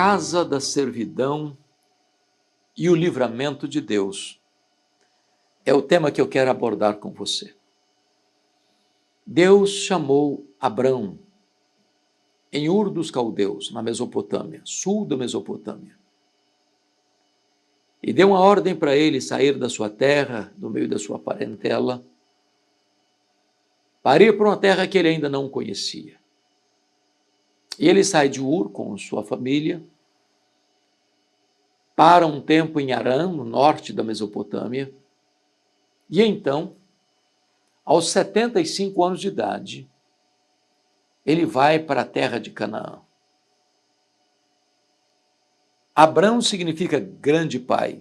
casa da servidão e o livramento de Deus é o tema que eu quero abordar com você. Deus chamou Abrão em Ur dos Caldeus, na Mesopotâmia, sul da Mesopotâmia, e deu uma ordem para ele sair da sua terra, do meio da sua parentela, para ir para uma terra que ele ainda não conhecia. E ele sai de Ur com sua família, para um tempo em Harã, no norte da Mesopotâmia, e então, aos 75 anos de idade, ele vai para a terra de Canaã. Abrão significa grande pai.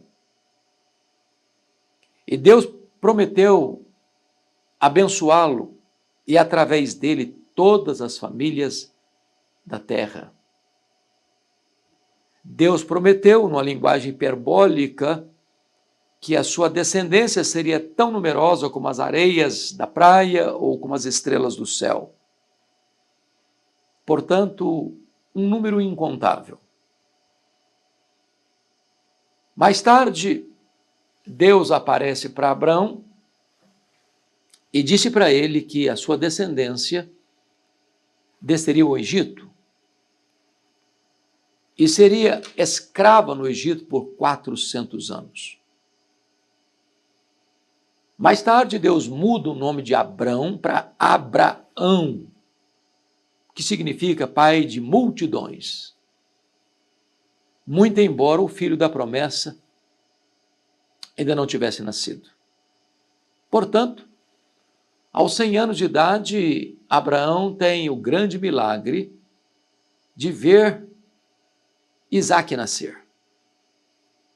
E Deus prometeu abençoá-lo e, através dele, todas as famílias da terra. Deus prometeu, numa linguagem hiperbólica, que a sua descendência seria tão numerosa como as areias da praia ou como as estrelas do céu. Portanto, um número incontável. Mais tarde, Deus aparece para Abrão e disse para ele que a sua descendência desceria ao Egito e seria escrava no Egito por 400 anos. Mais tarde, Deus muda o nome de Abrão para Abraão, que significa pai de multidões, muito embora o filho da promessa ainda não tivesse nascido. Portanto, aos 100 anos de idade, Abraão tem o grande milagre de ver Isaque nascer.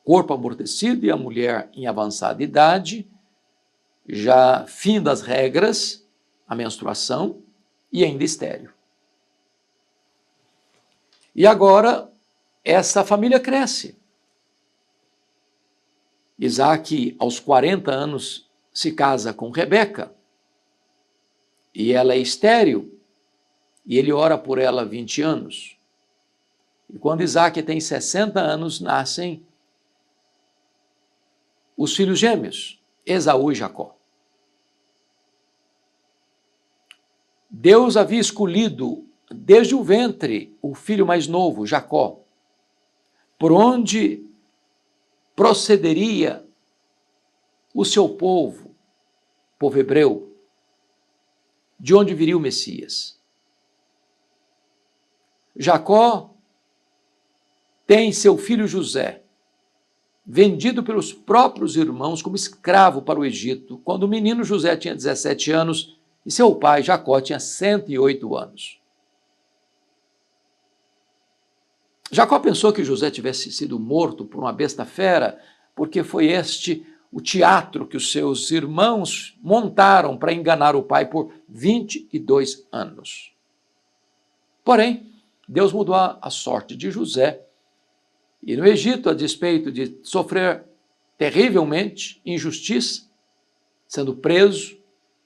Corpo amortecido e a mulher em avançada idade, já fim das regras, a menstruação, e ainda estéril. E agora, essa família cresce. Isaque, aos 40 anos, se casa com Rebeca, e ela é estéril, e ele ora por ela 20 anos. E quando Isaque tem 60 anos, nascem os filhos gêmeos, Esaú e Jacó. Deus havia escolhido desde o ventre o filho mais novo, Jacó, por onde procederia o seu povo hebreu, de onde viria o Messias. Jacó tem seu filho José, vendido pelos próprios irmãos como escravo para o Egito, quando o menino José tinha 17 anos e seu pai, Jacó, tinha 108 anos. Jacó pensou que José tivesse sido morto por uma besta fera, porque foi este o teatro que os seus irmãos montaram para enganar o pai por 22 anos. Porém, Deus mudou a sorte de José, e no Egito, a despeito de sofrer terrivelmente injustiça, sendo preso,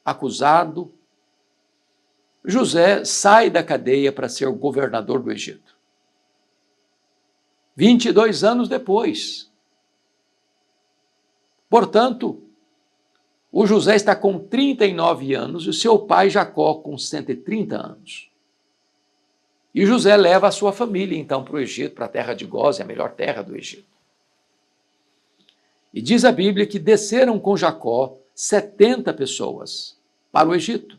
acusado, José sai da cadeia para ser o governador do Egito. 22 anos depois. Portanto, o José está com 39 anos e o seu pai Jacó com 130 anos. E José leva a sua família, então, para o Egito, para a terra de Gósen, a melhor terra do Egito. E diz a Bíblia que desceram com Jacó 70 pessoas para o Egito,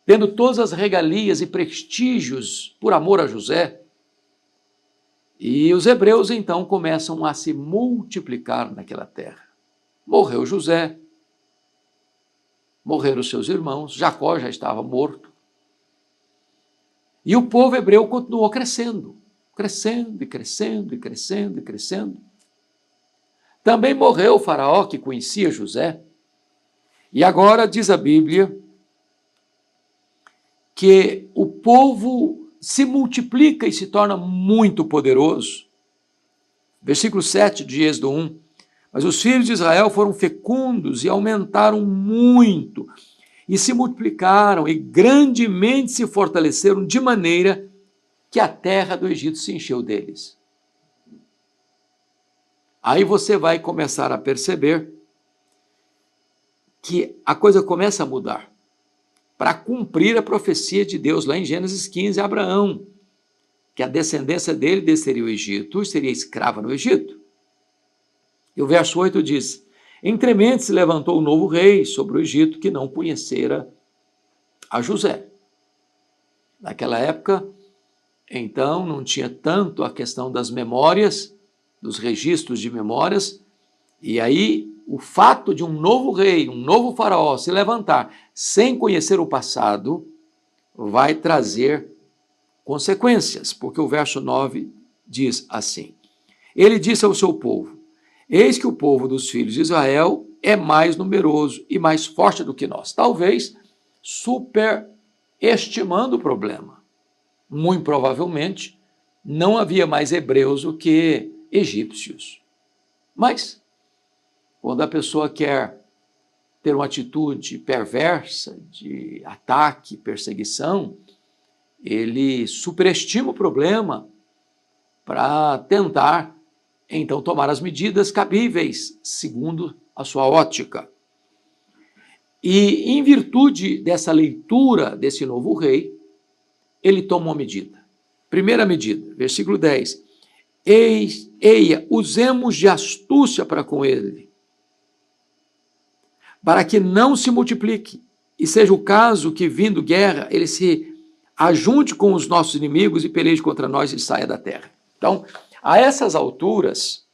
tendo todas as regalias e prestígios por amor a José. E os hebreus, então, começam a se multiplicar naquela terra. Morreu José, morreram seus irmãos, Jacó já estava morto. E o povo hebreu continuou crescendo, crescendo e crescendo e crescendo e crescendo. Também morreu o faraó que conhecia José. E agora diz a Bíblia que o povo se multiplica e se torna muito poderoso. Versículo 7 de Êxodo 1. Mas os filhos de Israel foram fecundos e aumentaram muito, e se multiplicaram e grandemente se fortaleceram, de maneira que a terra do Egito se encheu deles. Aí você vai começar a perceber que a coisa começa a mudar. Para cumprir a profecia de Deus lá em Gênesis 15, Abraão, que a descendência dele desceria o Egito e seria escrava no Egito. E o verso 8 diz: entremente se levantou um novo rei sobre o Egito que não conhecera a José. Naquela época, então, não tinha tanto a questão das memórias, dos registros de memórias, e aí o fato de um novo rei, um novo faraó se levantar sem conhecer o passado, vai trazer consequências, porque o verso 9 diz assim: ele disse ao seu povo: eis que o povo dos filhos de Israel é mais numeroso e mais forte do que nós. Talvez superestimando o problema. Muito provavelmente, não havia mais hebreus do que egípcios. Mas, quando a pessoa quer ter uma atitude perversa de ataque, perseguição, ele superestima o problema para tentar, então, tomar as medidas cabíveis, segundo a sua ótica. E, em virtude dessa leitura desse novo rei, ele toma uma medida. Primeira medida, versículo 10. Eia, usemos de astúcia para com ele, para que não se multiplique, e seja o caso que, vindo guerra, ele se ajunte com os nossos inimigos e peleje contra nós e saia da terra. Então, a essas alturas,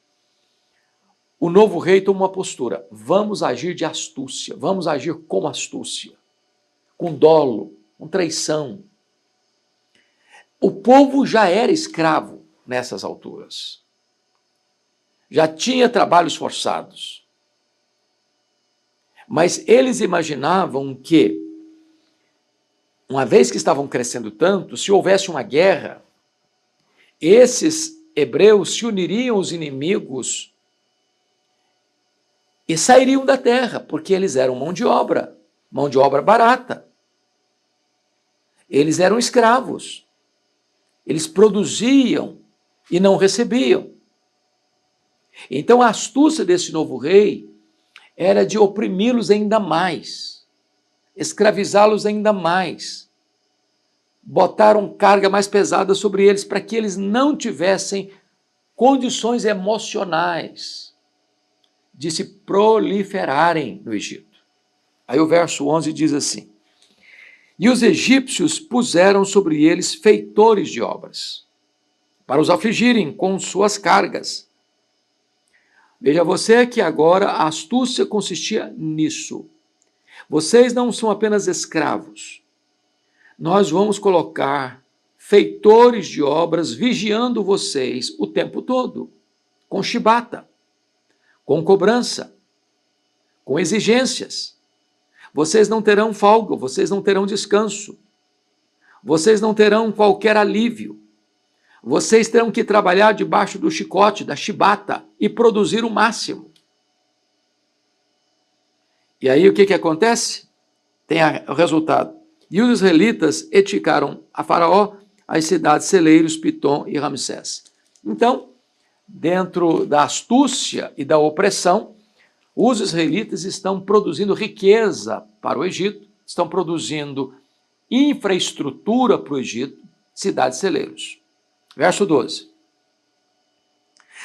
o novo rei toma uma postura: vamos agir de astúcia, vamos agir com astúcia, com dolo, com traição. O povo já era escravo nessas alturas. Já tinha trabalhos forçados. Mas eles imaginavam que, uma vez que estavam crescendo tanto, se houvesse uma guerra, esses hebreus se uniriam aos inimigos e sairiam da terra, porque eles eram mão de obra barata. Eles eram escravos. Eles produziam e não recebiam. Então a astúcia desse novo rei era de oprimi-los ainda mais, escravizá-los ainda mais. Botaram carga mais pesada sobre eles para que eles não tivessem condições emocionais de se proliferarem no Egito. Aí o verso 11 diz assim: e os egípcios puseram sobre eles feitores de obras, para os afligirem com suas cargas. Veja você que agora a astúcia consistia nisso. Vocês não são apenas escravos. Nós vamos colocar feitores de obras vigiando vocês o tempo todo, com chibata, com cobrança, com exigências. Vocês não terão folga, vocês não terão descanso, vocês não terão qualquer alívio. Vocês terão que trabalhar debaixo do chicote, da chibata, e produzir o máximo. E aí o que acontece? Tem o resultado. E os israelitas edificaram a Faraó as cidades Celeiros, Pitom e Ramsés. Então, dentro da astúcia e da opressão, os israelitas estão produzindo riqueza para o Egito, estão produzindo infraestrutura para o Egito, cidades celeiros. Verso 12.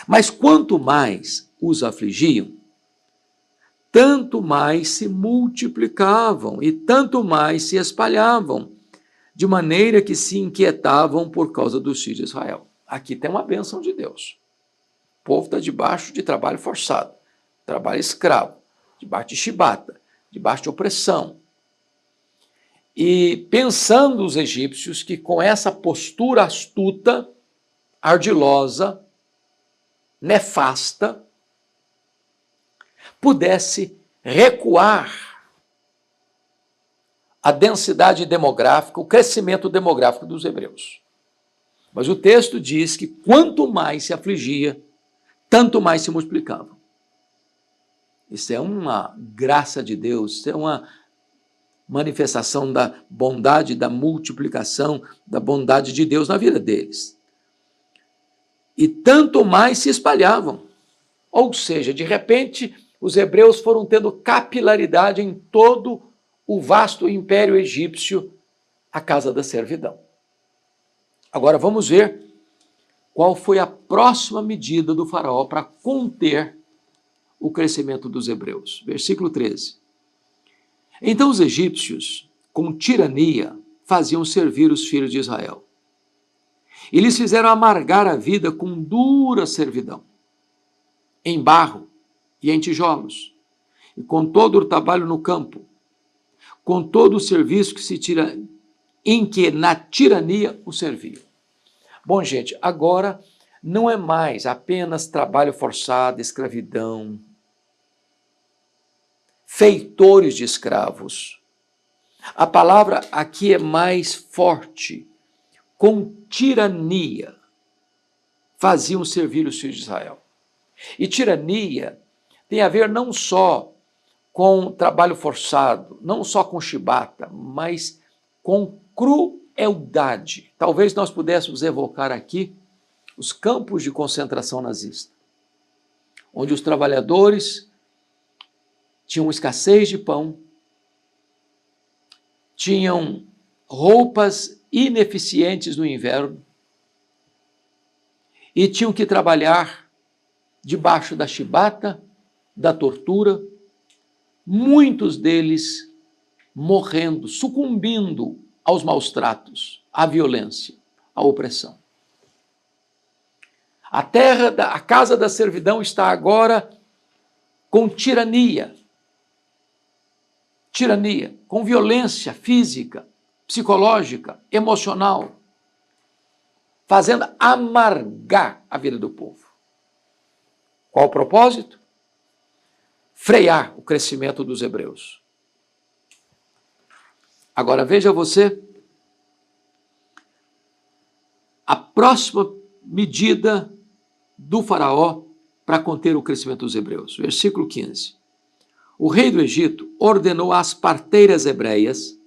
Mas quanto mais os afligiam, tanto mais se multiplicavam e tanto mais se espalhavam, de maneira que se inquietavam por causa dos filhos de Israel. Aqui tem uma bênção de Deus. O povo está debaixo de trabalho forçado, trabalho escravo, debaixo de chibata, debaixo de opressão. E pensando os egípcios que com essa postura astuta, ardilosa, nefasta, pudesse recuar a densidade demográfica, o crescimento demográfico dos hebreus. Mas o texto diz que quanto mais se afligia, tanto mais se multiplicavam. Isso é uma graça de Deus, isso é uma manifestação da bondade, da multiplicação, da bondade de Deus na vida deles. E tanto mais se espalhavam. Ou seja, de repente, os hebreus foram tendo capilaridade em todo o vasto império egípcio, a casa da servidão. Agora vamos ver qual foi a próxima medida do faraó para conter o crescimento dos hebreus. Versículo 13. Então os egípcios, com tirania, faziam servir os filhos de Israel. E lhes fizeram amargar a vida com dura servidão, em barro e em tijolos, e com todo o trabalho no campo, com todo o serviço que se tira, em que na tirania o serviam. Bom, gente, agora não é mais apenas trabalho forçado, escravidão, feitores de escravos. A palavra aqui é mais forte. Com tirania faziam servir os filhos de Israel. E tirania tem a ver não só com trabalho forçado, não só com chibata, mas com crueldade. Talvez nós pudéssemos evocar aqui os campos de concentração nazista, onde os trabalhadores tinham escassez de pão, tinham roupas ineficientes no inverno e tinham que trabalhar debaixo da chibata, da tortura, muitos deles morrendo, sucumbindo aos maus tratos, à violência, à opressão. A casa da servidão está agora com tirania, com violência física, psicológica, emocional, fazendo amargar a vida do povo. Qual o propósito? Frear o crescimento dos hebreus. Agora veja você a próxima medida do faraó para conter o crescimento dos hebreus. Versículo 15. O rei do Egito ordenou às parteiras hebreias,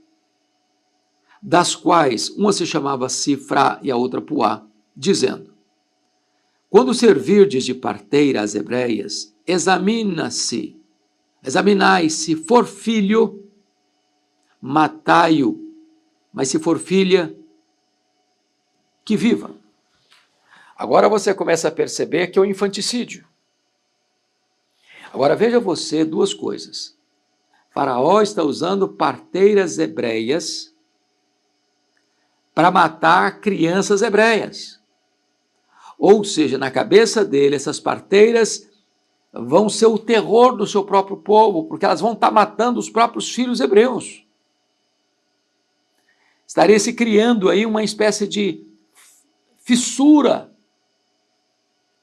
das quais uma se chamava Sifrá e a outra Puá, dizendo: quando servirdes de parteira às hebreias, examinai, se for filho, matai-o, mas se for filha, que viva. Agora você começa a perceber que é o infanticídio. Agora veja você duas coisas. Faraó está usando parteiras hebreias para matar crianças hebreias. Ou seja, na cabeça dele, essas parteiras vão ser o terror do seu próprio povo, porque elas vão estar matando os próprios filhos hebreus. Estaria se criando aí uma espécie de fissura,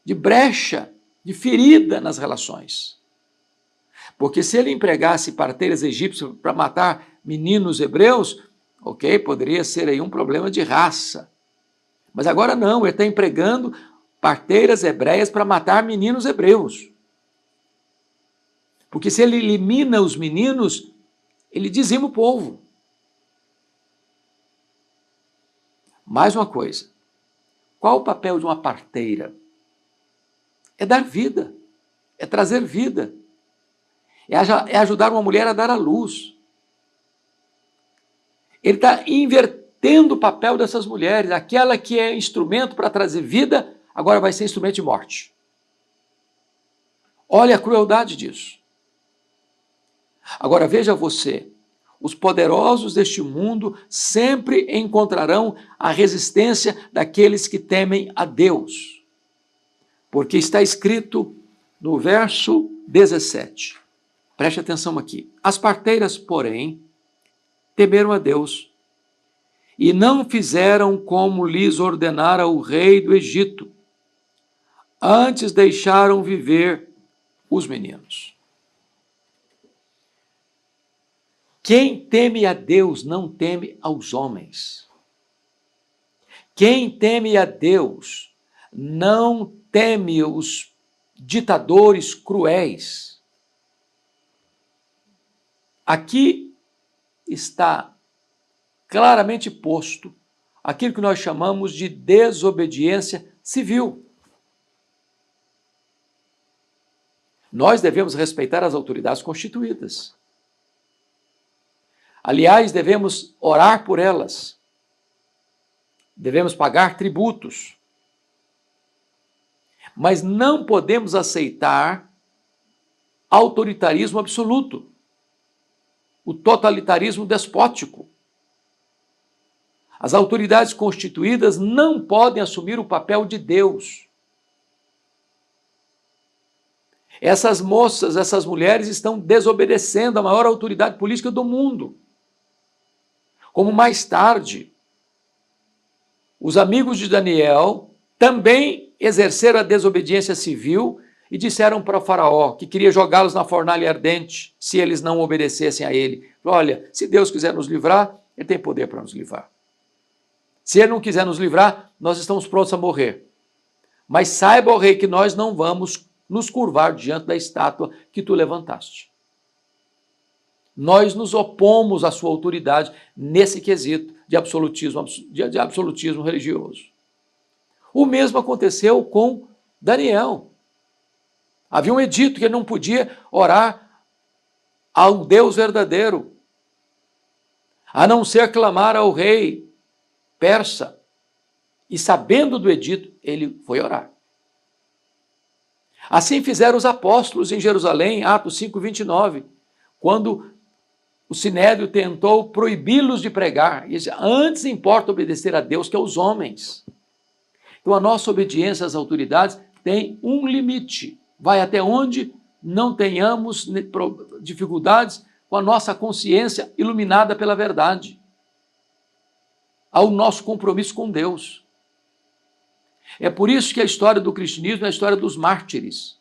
de brecha, de ferida nas relações. Porque se ele empregasse parteiras egípcias para matar meninos hebreus, ok, poderia ser aí um problema de raça. Mas agora não, ele está empregando parteiras hebreias para matar meninos hebreus. Porque se ele elimina os meninos, ele dizima o povo. Mais uma coisa. Qual o papel de uma parteira? É dar vida, é trazer vida, é ajudar uma mulher a dar à luz. Ele está invertendo o papel dessas mulheres. Aquela que é instrumento para trazer vida, agora vai ser instrumento de morte. Olha a crueldade disso. Agora veja você, os poderosos deste mundo sempre encontrarão a resistência daqueles que temem a Deus. Porque está escrito no verso 17. Preste atenção aqui. As parteiras, porém, temeram a Deus e não fizeram como lhes ordenara o rei do Egito. Antes deixaram viver os meninos. Quem teme a Deus não teme aos homens. Quem teme a Deus não teme os ditadores cruéis. Aqui está claramente posto aquilo que nós chamamos de desobediência civil. Nós devemos respeitar as autoridades constituídas. Aliás, devemos orar por elas. Devemos pagar tributos. Mas não podemos aceitar autoritarismo absoluto, o totalitarismo despótico. As autoridades constituídas não podem assumir o papel de Deus. Essas moças, essas mulheres estão desobedecendo a maior autoridade política do mundo. Como mais tarde, os amigos de Daniel também exerceram a desobediência civil e disseram para o faraó que queria jogá-los na fornalha ardente se eles não obedecessem a ele. Olha, se Deus quiser nos livrar, ele tem poder para nos livrar. Se ele não quiser nos livrar, nós estamos prontos a morrer. Mas saiba, ó rei, que nós não vamos nos curvar diante da estátua que tu levantaste. Nós nos opomos à sua autoridade nesse quesito de absolutismo religioso. O mesmo aconteceu com Daniel. Havia um edito que ele não podia orar ao Deus verdadeiro, a não ser clamar ao rei persa. E sabendo do edito, ele foi orar. Assim fizeram os apóstolos em Jerusalém, Atos 5:29, quando o Sinédrio tentou proibi-los de pregar. E disse, antes importa obedecer a Deus que aos homens. Então a nossa obediência às autoridades tem um limite. Vai até onde não tenhamos dificuldades com a nossa consciência iluminada pela verdade. Ao nosso compromisso com Deus. É por isso que a história do cristianismo é a história dos mártires.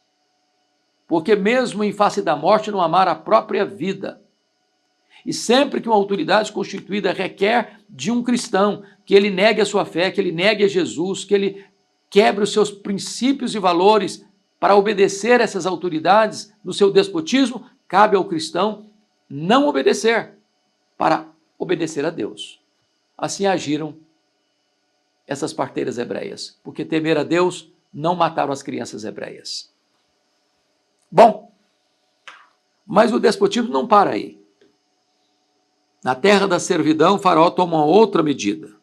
Porque mesmo em face da morte não amaram a própria vida. E sempre que uma autoridade constituída requer de um cristão que ele negue a sua fé, que ele negue a Jesus, que ele quebre os seus princípios e valores para obedecer essas autoridades no seu despotismo, cabe ao cristão não obedecer para obedecer a Deus. Assim agiram essas parteiras hebreias, porque temer a Deus não mataram as crianças hebreias. Bom, mas o despotismo não para aí. Na terra da servidão, Faraó toma uma outra medida.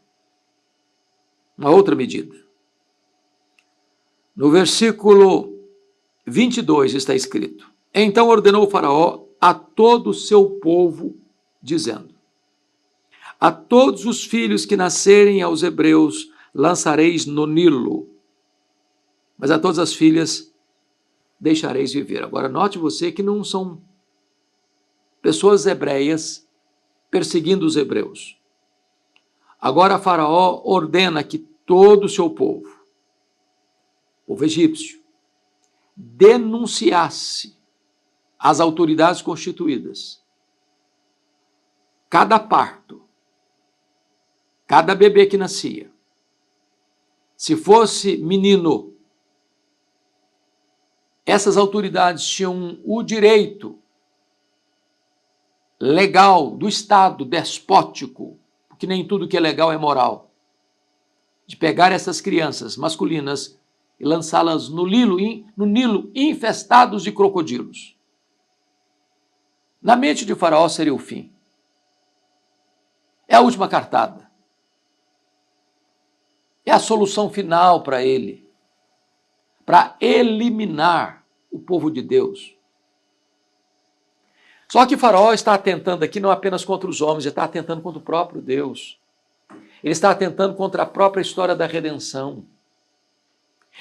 Uma outra medida. No versículo 22 está escrito: então ordenou o Faraó a todo o seu povo, dizendo: a todos os filhos que nascerem aos hebreus lançareis no Nilo, mas a todas as filhas deixareis viver. Agora, note você que não são pessoas hebreias perseguindo os hebreus. Agora Faraó ordena que todo o seu povo egípcio, denunciasse às autoridades constituídas cada parto, cada bebê que nascia. Se fosse menino, essas autoridades tinham o direito legal do Estado despótico, porque nem tudo que é legal é moral, de pegar essas crianças masculinas e lançá-las no Nilo infestados de crocodilos. Na mente de Faraó seria o fim. É a última cartada. É a solução final para ele, para eliminar o povo de Deus. Só que Faraó está atentando aqui não apenas contra os homens, ele está atentando contra o próprio Deus. Ele está atentando contra a própria história da redenção.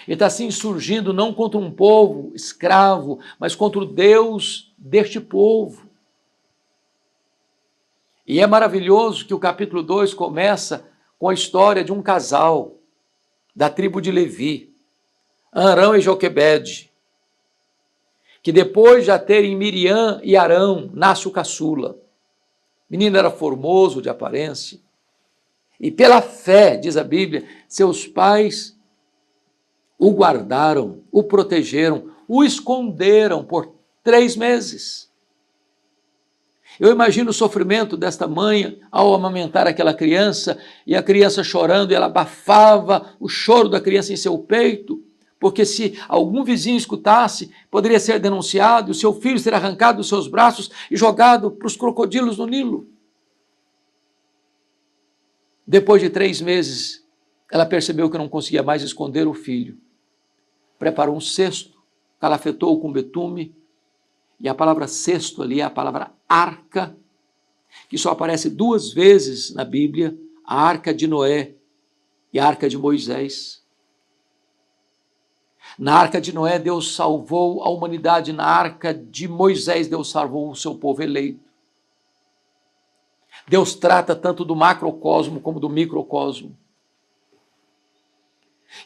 Ele está se insurgindo não contra um povo escravo, mas contra o Deus deste povo. E é maravilhoso que o capítulo 2 começa com a história de um casal da tribo de Levi, Arão e Joquebede, que depois de já terem Miriam e Arão, nasce o caçula. O menino era formoso de aparência, e pela fé, diz a Bíblia, seus pais o guardaram, o protegeram, o esconderam por 3 meses. Eu imagino o sofrimento desta mãe ao amamentar aquela criança, e a criança chorando, e ela abafava o choro da criança em seu peito, porque se algum vizinho escutasse, poderia ser denunciado, e o seu filho ser arrancado dos seus braços e jogado para os crocodilos no Nilo. Depois de 3 meses, ela percebeu que não conseguia mais esconder o filho. Preparou um cesto, calafetou com betume, e a palavra cesto ali é a palavra arca, que só aparece 2 vezes na Bíblia, a arca de Noé e a arca de Moisés. Na arca de Noé, Deus salvou a humanidade. Na arca de Moisés, Deus salvou o seu povo eleito. Deus trata tanto do macrocosmo como do microcosmo.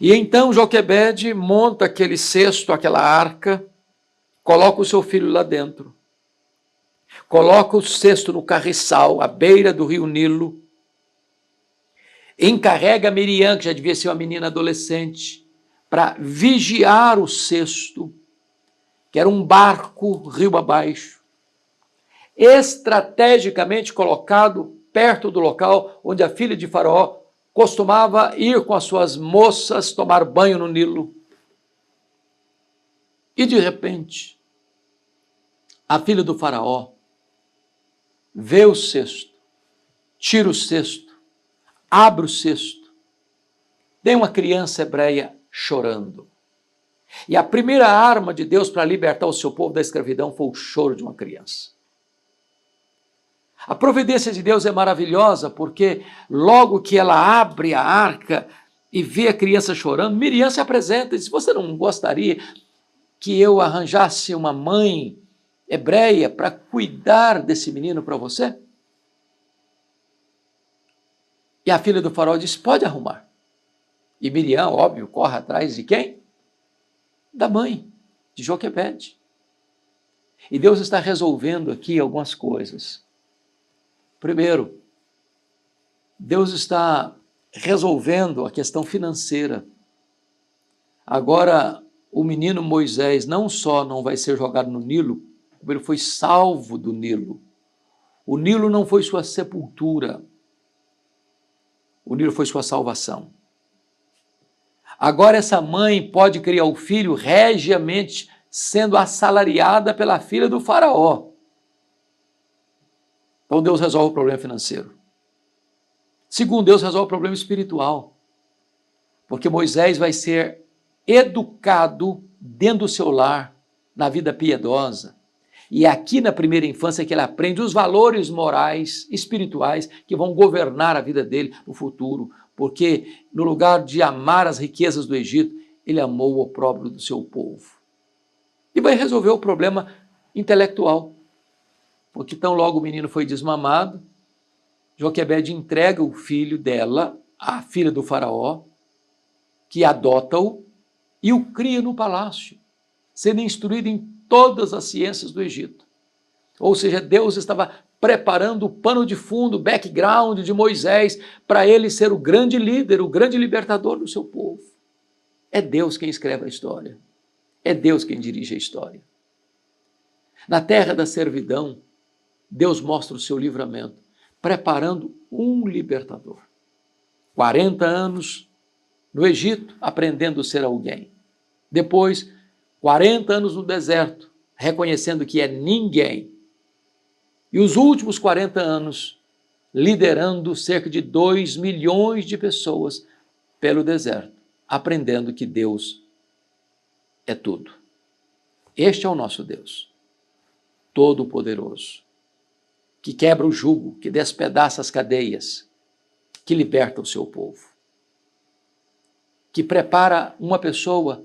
E então Joquebede monta aquele cesto, aquela arca, coloca o seu filho lá dentro, coloca o cesto no carriçal, à beira do rio Nilo, encarrega Miriam, que já devia ser uma menina adolescente, para vigiar o cesto, que era um barco rio abaixo, estrategicamente colocado perto do local onde a filha de Faraó costumava ir com as suas moças tomar banho no Nilo. E de repente, a filha do Faraó vê o cesto, tira o cesto, abre o cesto, tem uma criança hebreia chorando. E a primeira arma de Deus para libertar o seu povo da escravidão foi o choro de uma criança. A providência de Deus é maravilhosa, porque logo que ela abre a arca e vê a criança chorando, Miriam se apresenta e diz: você não gostaria que eu arranjasse uma mãe hebreia para cuidar desse menino para você? E a filha do faraó diz: pode arrumar. E Miriam, óbvio, corre atrás de quem? Da mãe, de Joquebede. E Deus está resolvendo aqui algumas coisas. Primeiro, Deus está resolvendo a questão financeira. Agora, o menino Moisés não só não vai ser jogado no Nilo, como ele foi salvo do Nilo. O Nilo não foi sua sepultura, o Nilo foi sua salvação. Agora essa mãe pode criar o filho regiamente sendo assalariada pela filha do faraó. Então Deus resolve o problema financeiro. Segundo, Deus resolve o problema espiritual. Porque Moisés vai ser educado dentro do seu lar, na vida piedosa. E é aqui na primeira infância que ele aprende os valores morais, espirituais, que vão governar a vida dele no futuro. Porque no lugar de amar as riquezas do Egito, ele amou o opróbrio do seu povo. E vai resolver o problema intelectual. Porque tão logo o menino foi desmamado, Joquebede entrega o filho dela, a filha do faraó, que adota-o e o cria no palácio, sendo instruído em todas as ciências do Egito. Ou seja, Deus estava preparando o pano de fundo, o background de Moisés, para ele ser o grande líder, o grande libertador do seu povo. É Deus quem escreve a história. É Deus quem dirige a história. Na terra da servidão, Deus mostra o seu livramento, preparando um libertador. 40 anos no Egito, aprendendo a ser alguém. Depois, 40 anos no deserto, reconhecendo que é ninguém. E os últimos 40 anos, liderando cerca de 2 milhões de pessoas pelo deserto, aprendendo que Deus é tudo. Este é o nosso Deus, todo-poderoso, que quebra o jugo, que despedaça as cadeias, que liberta o seu povo, que prepara uma pessoa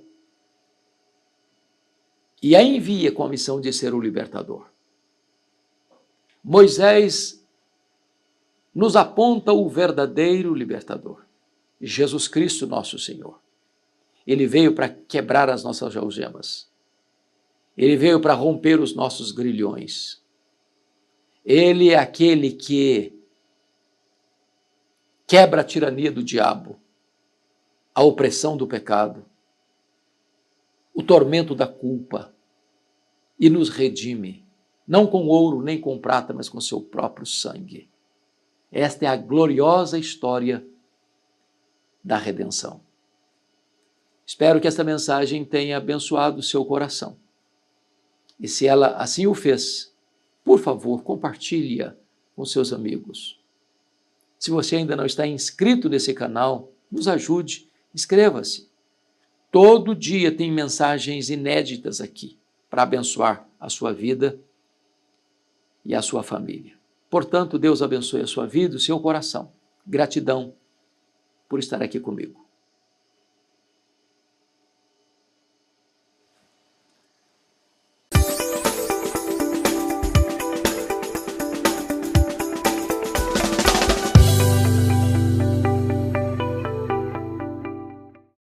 e a envia com a missão de ser o libertador. Moisés nos aponta o verdadeiro libertador, Jesus Cristo, nosso Senhor. Ele veio para quebrar as nossas algemas. Ele veio para romper os nossos grilhões. Ele é aquele que quebra a tirania do diabo, a opressão do pecado, o tormento da culpa e nos redime. não com ouro nem com prata, mas com seu próprio sangue. Esta é a gloriosa história da redenção. Espero que esta mensagem tenha abençoado o seu coração. E se ela assim o fez, por favor, compartilhe-a com seus amigos. Se você ainda não está inscrito nesse canal, nos ajude, inscreva-se. Todo dia tem mensagens inéditas aqui para abençoar a sua vida e a sua família. Portanto, Deus abençoe a sua vida e o seu coração. Gratidão por estar aqui comigo.